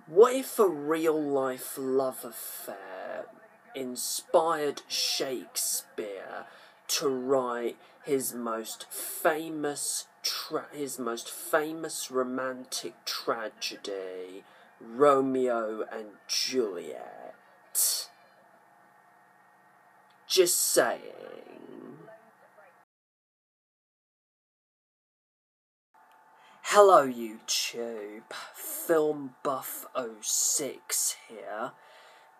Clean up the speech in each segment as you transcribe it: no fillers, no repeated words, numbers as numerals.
What if a real-life love affair inspired Shakespeare to write his most famous romantic tragedy, Romeo and Juliet? Just saying. Hello YouTube, Film Buff 06 here,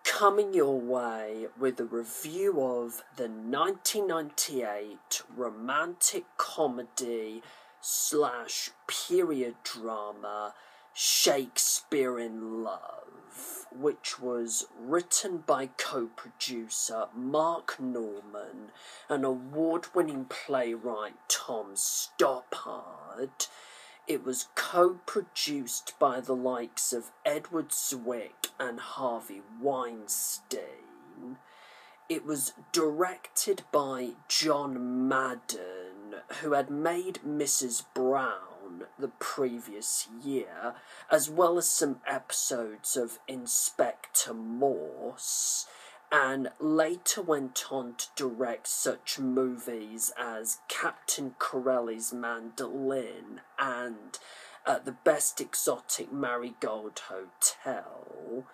coming your way with a review of the 1998 romantic comedy / period drama Shakespeare in Love, which was written by co-producer Marc and award-winning playwright Tom Stoppard. It was co-produced by the likes of Edward Zwick and Harvey Weinstein. It was directed by John Madden, who had made Mrs. Brown the previous year, as well as some episodes of Inspector Morse, and later went on to direct such movies as Captain Corelli's Mandolin and The Best Exotic Marigold Hotel.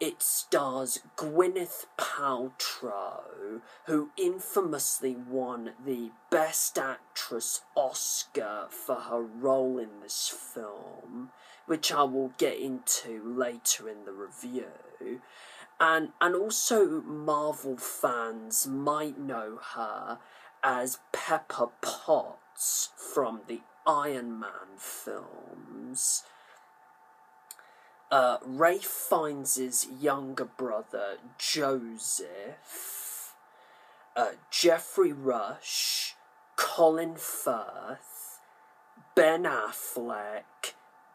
It stars Gwyneth Paltrow, who infamously won the Best Actress Oscar for her role in this film, which I will get into later in the review. And also Marvel fans might know her as Pepper Potts from the Iron Man films. Ralph Fiennes' younger brother, Joseph, Geoffrey Rush, Colin Firth, Ben Affleck,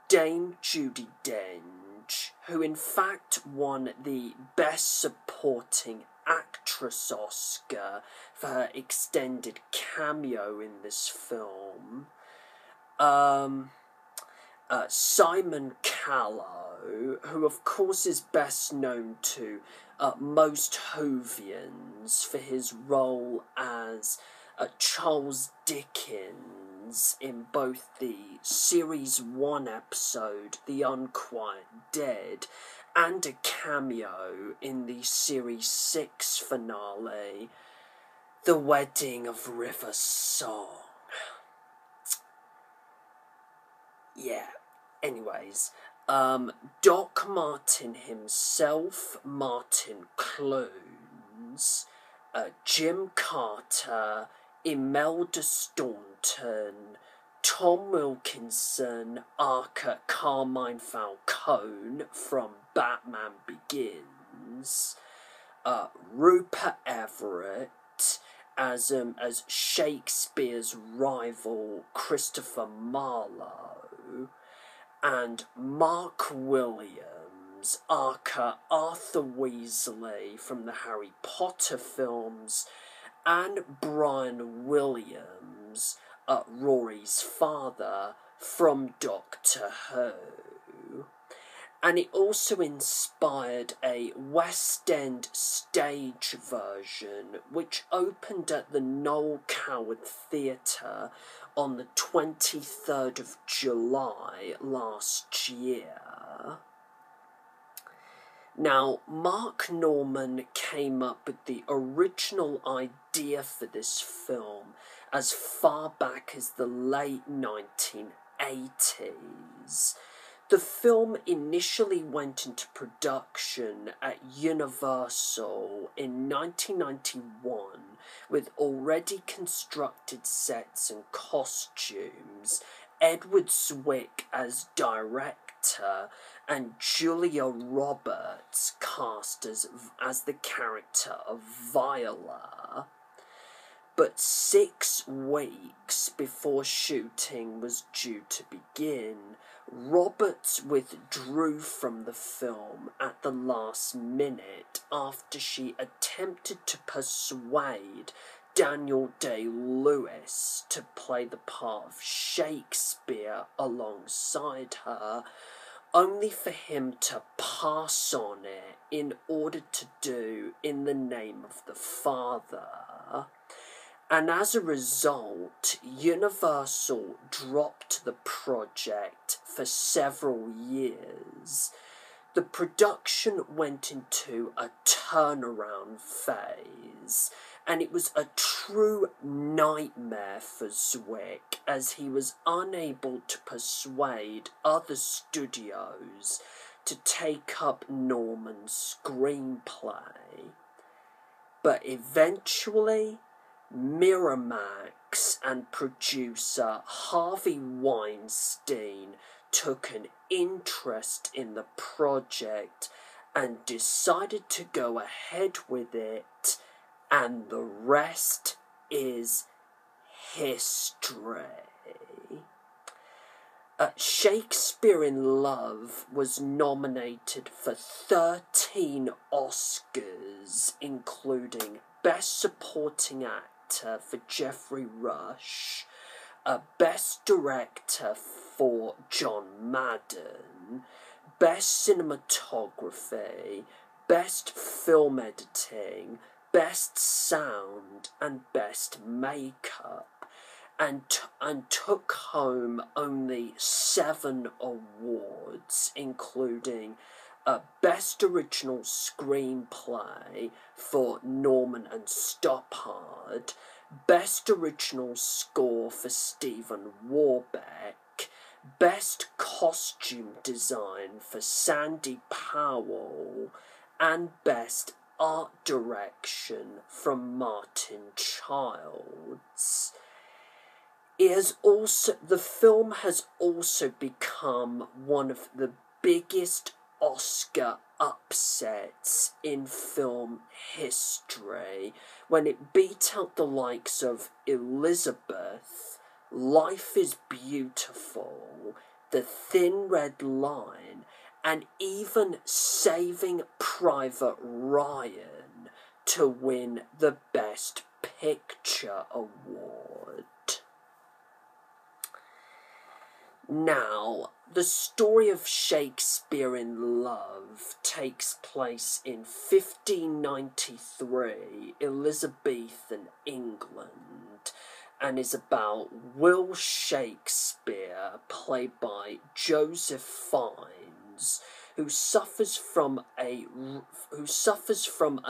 Dame Judi Dench, who in fact won the Best Supporting Actress Oscar for her extended cameo in this film. Simon Callow, who of course is best known to most Whovians for his role as Charles Dickens in both the Series 1 episode, The Unquiet Dead, and a cameo in the Series 6 finale, The Wedding of River Song. Yeah, anyways, Doc Martin himself, Martin Clunes, Jim Carter, Imelda Staunton, Tom Wilkinson, aka Carmine Falcone from Batman Begins, Rupert Everett as Shakespeare's rival Christopher Marlowe, and Mark Williams, aka Arthur Weasley from the Harry Potter films, and Brian Williams, Rory's father, from Doctor Who. And it also inspired a West End stage version, which opened at the Noel Coward Theatre on the 23rd of July last year. Now, Marc came up with the original idea for this film as far back as the late 1980s. The film initially went into production at Universal in 1991 with already constructed sets and costumes, Edward Zwick as director, and Julia Roberts cast as the character of Viola. But 6 weeks before shooting was due to begin, Roberts withdrew from the film at the last minute after she attempted to persuade Daniel Day-Lewis to play the part of Shakespeare alongside her, only for him to pass on it in order to do In the Name of the Father. And as a result, Universal dropped the project for several years. The production went into a turnaround phase, and it was a true nightmare for Zwick, as he was unable to persuade other studios to take up Norman's screenplay. But eventually, Miramax and producer Harvey Weinstein took an interest in the project and decided to go ahead with it, and the rest is history. Shakespeare in Love was nominated for 13 Oscars, including Best Supporting Actor for Geoffrey, Best Director for John Madden, Best Cinematography, Best Film Editing, Best Sound, and Best Makeup, and took home only 7 awards, including Best Original Screenplay for Norman and Stoppard, Best Original Score for Stephen Warbeck, Best Costume Design for Sandy Powell, and Best Art Direction from Martin Childs. The film has also become one of the biggest Oscar upsets in film history, when it beat out the likes of Elizabeth, Life is Beautiful, The Thin Red Line, and even Saving Private Ryan to win the Best Picture award. Now, the story of Shakespeare in Love takes place in 1593 Elizabethan England, and is about Will Shakespeare, played by Joseph Fiennes, who suffers from a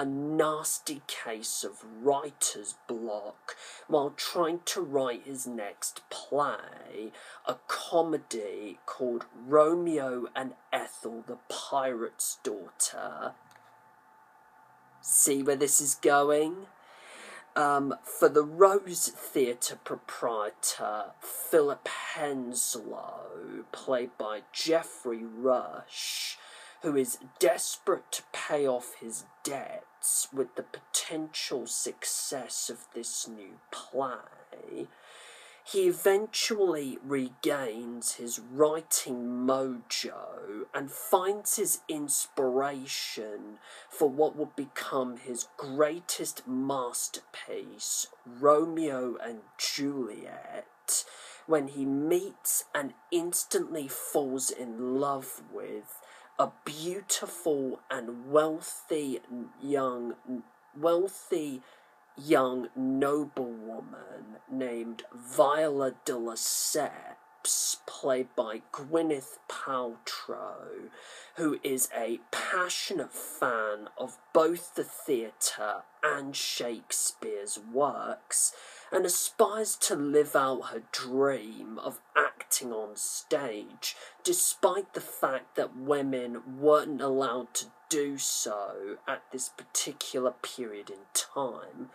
nasty case of writer's block while trying to write his next play, a comedy called Romeo and Ethel, the Pirate's Daughter. See where this is going? For the Rose Theatre proprietor, Philip Henslow, played by Geoffrey, who is desperate to pay off his debts with the potential success of this new play, he eventually regains his writing mojo and finds his inspiration for what would become his greatest masterpiece, Romeo and Juliet, when he meets and instantly falls in love with a beautiful and wealthy young noblewoman named Viola de Lesseps, played by Gwyneth Paltrow, who is a passionate fan of both the theatre and Shakespeare's works, and aspires to live out her dream of acting on stage, despite the fact that women weren't allowed to do so at this particular period in time.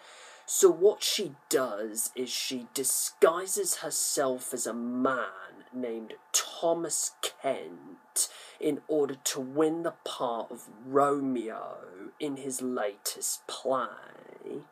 So what she does is she disguises herself as a man named Thomas Kent in order to win the part of Romeo in his latest play.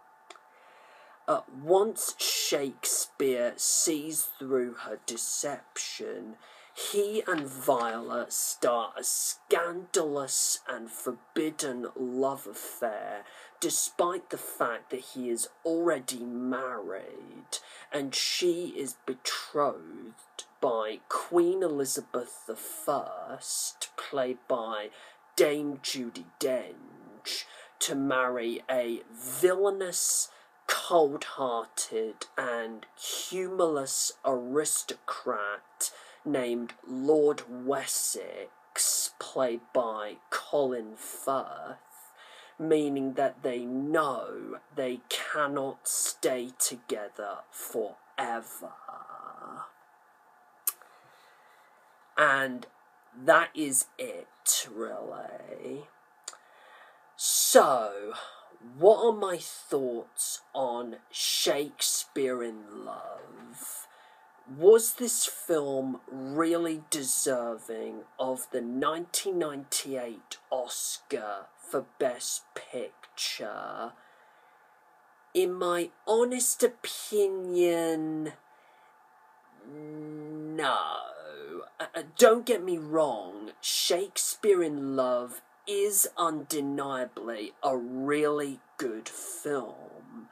Once Shakespeare sees through her deception, he and Viola start a scandalous and forbidden love affair, despite the fact that he is already married and she is betrothed by Queen Elizabeth I, played by Dame Judi Dench, to marry a villainous, cold-hearted and humourless aristocrat named Lord Wessex, played by Colin Firth, meaning that they know they cannot stay together forever. And that is it, really. So, what are my thoughts on Shakespeare in Love? Was this film really deserving of the 1998 Oscar for Best Picture? In my honest opinion, no. Don't get me wrong, Shakespeare in Love is undeniably a really good film.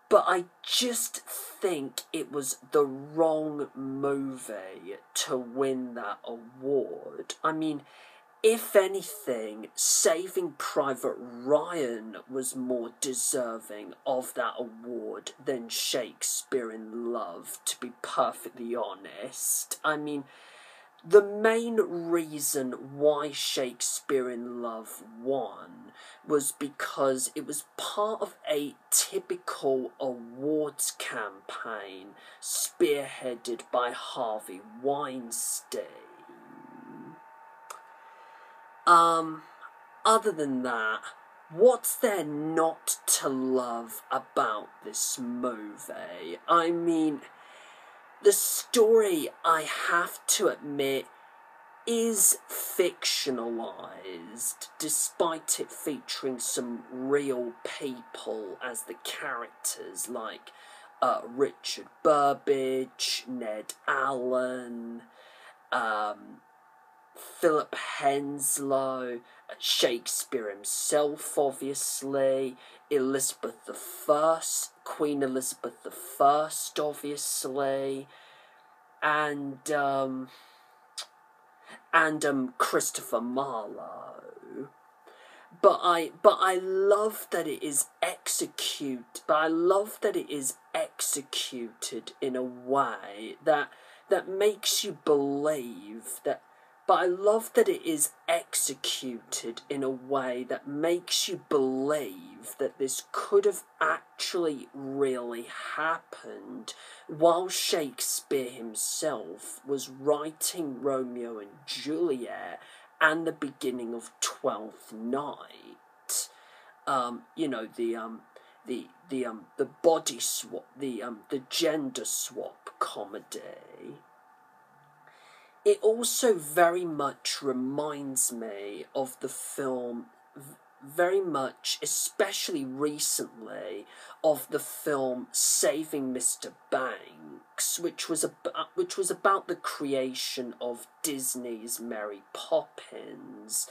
But I just think it was the wrong movie to win that award. I mean, if anything, Saving Private Ryan was more deserving of that award than Shakespeare in Love, to be perfectly honest. I mean, the main reason why Shakespeare in Love won was because it was part of a typical awards campaign spearheaded by Harvey Weinstein. Other than that, what's there not to love about this movie? I mean, the story, I have to admit, is fictionalised, despite it featuring some real people as the characters, like Richard Burbage, Ned Allen, Philip Henslow, Shakespeare himself, obviously, Elizabeth I, Queen Elizabeth I, obviously, and Christopher Marlowe. But I love that it is executed in a way that makes you believe that. But I love that it is executed in a way that makes you believe that this could have actually really happened while Shakespeare himself was writing Romeo and Juliet and the beginning of Twelfth Night. The body swap, the gender swap comedy. It also very much reminds me of the film, very much, especially recently, of the film Saving Mr. Banks, which was about the creation of Disney's Mary Poppins.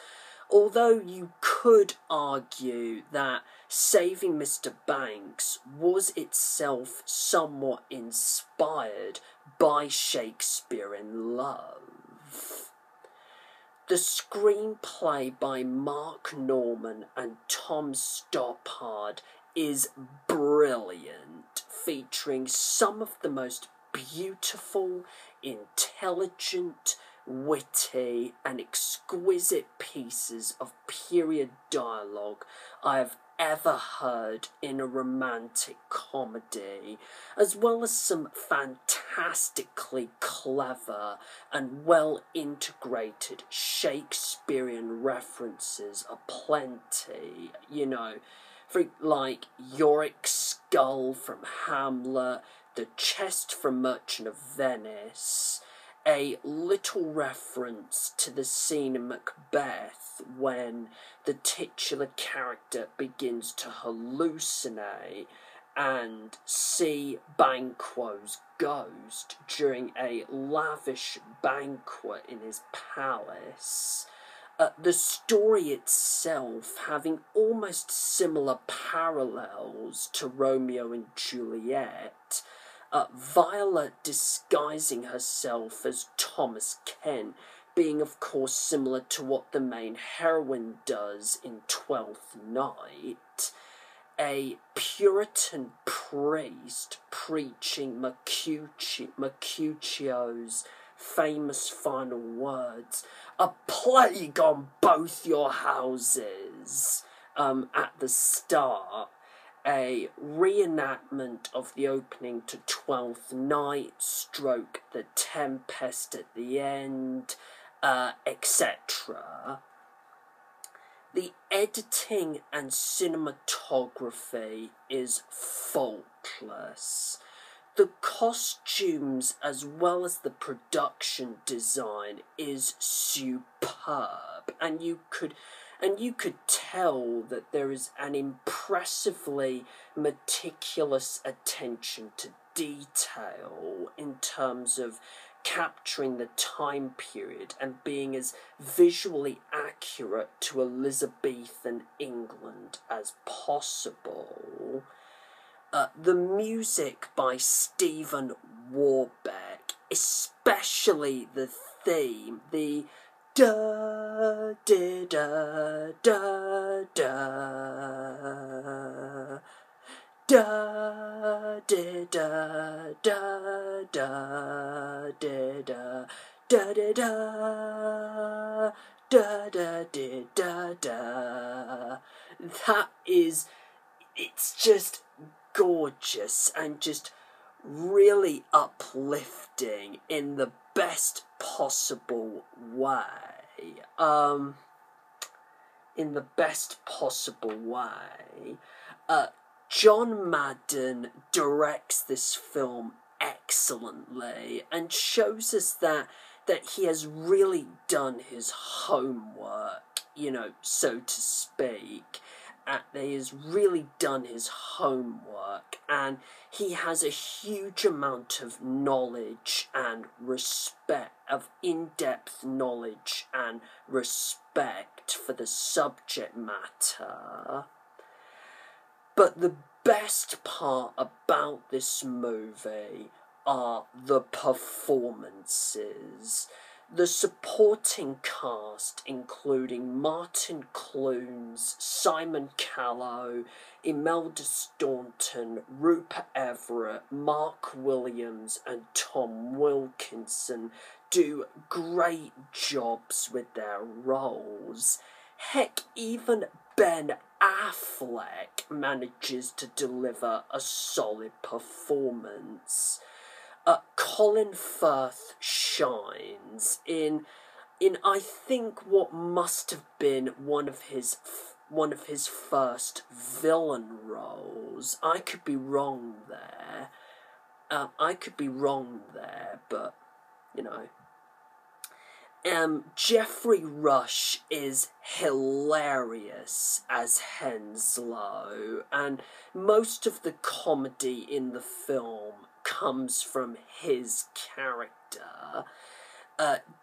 Although you could argue that Saving Mr. Banks was itself somewhat inspired by Shakespeare in Love. The screenplay by Marc Norman and Tom Stoppard is brilliant, featuring some of the most beautiful, intelligent, witty and exquisite pieces of period dialogue I have ever heard in a romantic comedy, as well as some fantastically clever and well integrated Shakespearean references aplenty, like Yorick's skull from Hamlet, the chest from Merchant of Venice, a little reference to the scene in Macbeth when the titular character begins to hallucinate and see Banquo's ghost during a lavish banquet in his palace. The story itself having almost similar parallels to Romeo and Juliet, Viola disguising herself as Thomas Kent, being of course similar to what the main heroine does in Twelfth Night, a Puritan priest preaching Mercutio's famous final words, "A plague on both your houses," at the start, a reenactment of the opening to Twelfth Night, stroke the Tempest at the end, etc. The editing and cinematography is faultless. The costumes as well as the production design is superb, and you could tell that there is an impressively meticulous attention to detail in terms of capturing the time period and being as visually accurate to Elizabethan England as possible. The music by Stephen Warbeck, especially the theme, the da da da da da da da da da da da da da da da da da da. That is, it's just gorgeous and just really uplifting in the best possible way. John Madden directs this film excellently and shows us that he has really done his homework, so to speak. He has really done his homework, and he has a huge amount of knowledge and respect, of in-depth knowledge and respect for the subject matter. But the best part about this movie are the performances. The supporting cast, including Martin Clunes, Simon Callow, Imelda Staunton, Rupert Everett, Marc Williams and Tom Wilkinson, do great jobs with their roles. Heck, even Ben Affleck manages to deliver a solid performance. Colin Firth shines in I think what must have been one of his first villain roles. I could be wrong there. But Geoffrey Rush is hilarious as Henslow, and most of the comedy in the film comes from his character.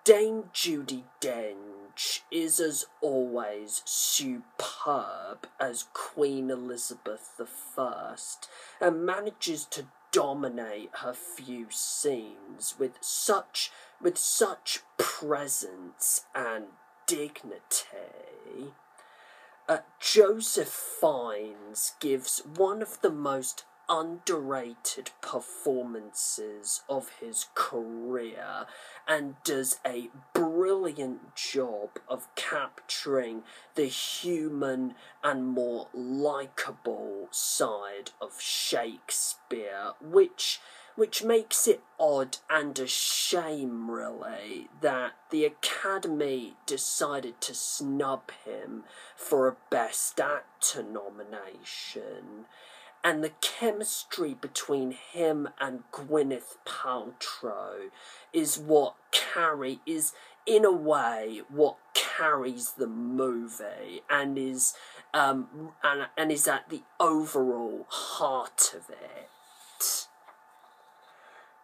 Dame Judi Dench is as always superb as Queen Elizabeth I, and manages to dominate her few scenes with such presence and dignity. Joseph Fiennes gives one of the most underrated performances of his career and does a brilliant job of capturing the human and more likeable side of Shakespeare, which makes it odd and a shame, really, that the Academy decided to snub him for a Best Actor nomination. And the chemistry between him and Gwyneth Paltrow is in a way what carries the movie and is at the overall heart of it.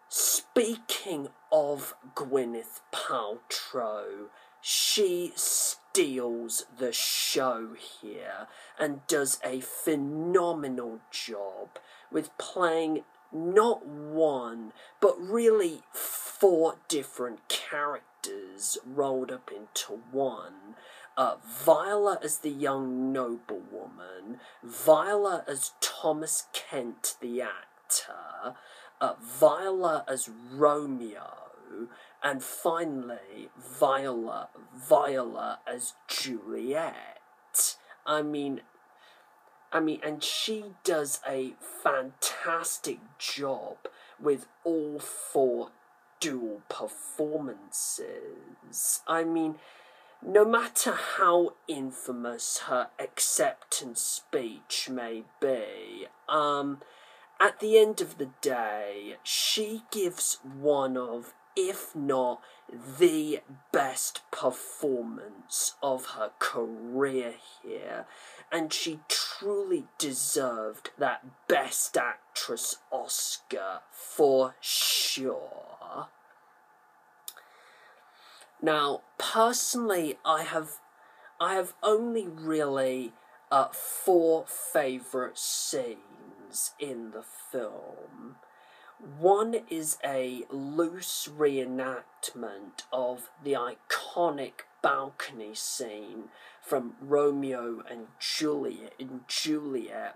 Speaking of Gwyneth Paltrow, she steals the show here and does a phenomenal job with playing not one, but really 4 different characters rolled up into one. Viola as the young noblewoman, Viola as Thomas Kent the actor, Viola as Romeo, and finally Viola as Juliet. I mean, and she does a fantastic job with all 4 dual performances. I mean, no matter how infamous her acceptance speech may be, at the end of the day, she gives one of, if not the best performance of her career here, and she truly deserved that Best Actress Oscar for sure. Now, personally, I have only really 4 favourite scenes in the film. One is a loose reenactment of the iconic balcony scene from Romeo and Juliet,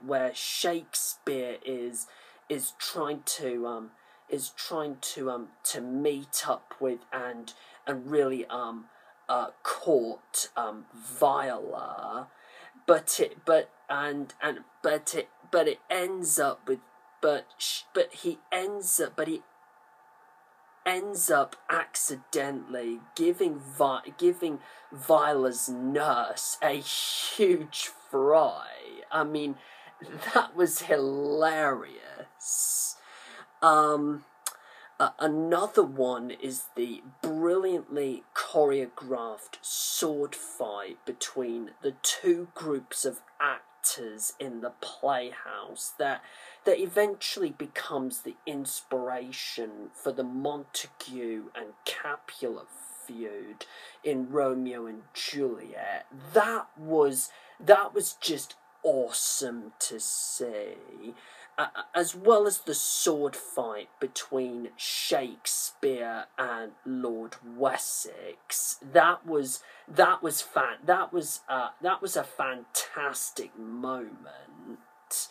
where Shakespeare is trying to meet up with and really court Viola, but he ends up accidentally giving Viola's nurse a huge fry. I mean, that was hilarious. Another one is the brilliantly choreographed sword fight between the 2 groups of actors in the playhouse that eventually becomes the inspiration for the Montague and Capulet feud in Romeo and Juliet. That was just awesome to see. As well as the sword fight between Shakespeare and Lord Wessex, that was a fantastic moment.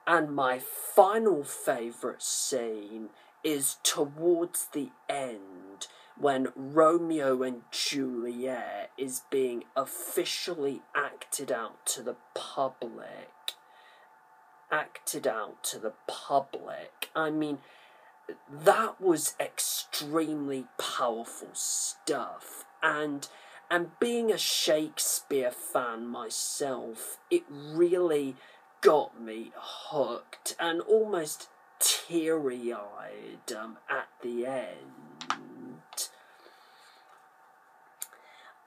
And my final favourite scene is towards the end, when Romeo and Juliet is being officially acted out to the public. I mean, that was extremely powerful stuff, and being a Shakespeare fan myself, it really got me hooked and almost teary-eyed at the end.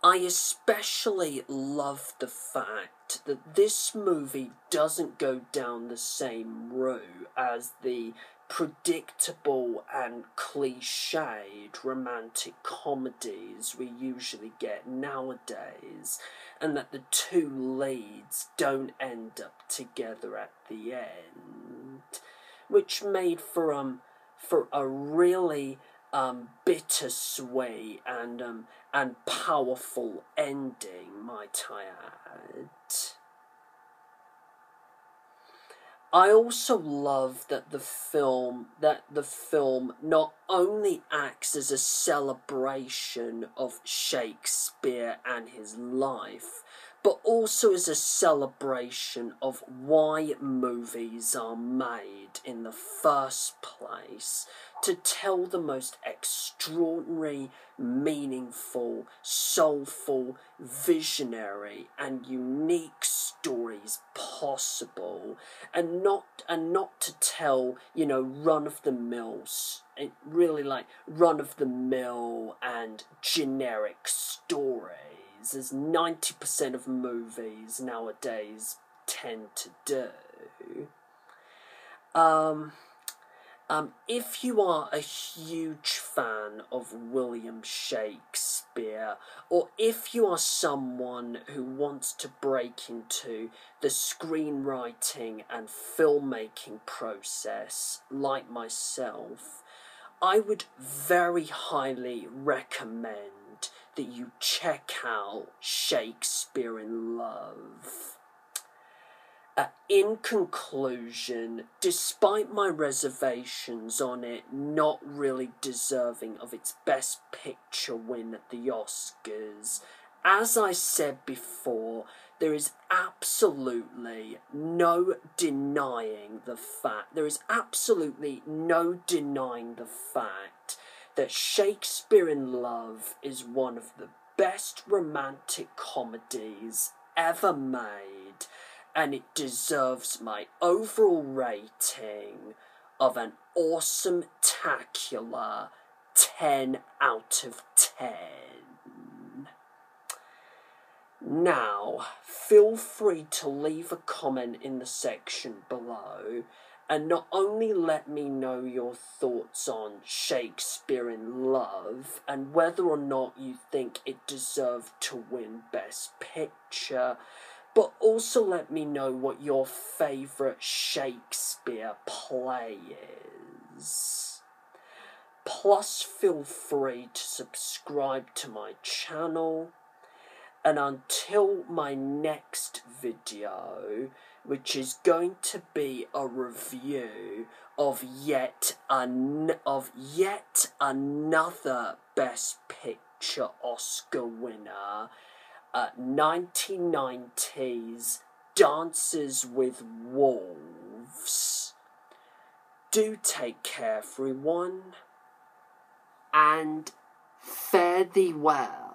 I especially love the fact that this movie doesn't go down the same route as the predictable and cliched romantic comedies we usually get nowadays, and that the 2 leads don't end up together at the end, which made for a really bittersweet and powerful ending, might I add. I also love that the film not only acts as a celebration of Shakespeare and his life, but also as a celebration of why movies are made in the first place, to tell the most extraordinary, meaningful, soulful, visionary and unique stories possible, and not to tell, run-of-the-mill, run-of-the-mill and generic stories, as 90% of movies nowadays tend to do. If you are a huge fan of William Shakespeare, or if you are someone who wants to break into the screenwriting and filmmaking process, like myself, I would very highly recommend that you check out Shakespeare in Love. In conclusion, despite my reservations on it not really deserving of its Best Picture win at the Oscars, as I said before, there is absolutely no denying the fact that Shakespeare in Love is one of the best romantic comedies ever made, and it deserves my overall rating of an awesome-tacular 10 out of 10. Now, feel free to leave a comment in the section below, and not only let me know your thoughts on Shakespeare in Love, and whether or not you think it deserved to win Best Picture, but also let me know what your favourite Shakespeare play is. Plus, feel free to subscribe to my channel. And until my next video, which is going to be a review of yet another Best Picture Oscar winner, 1990's Dances with Wolves. Do take care, everyone, and fare thee well.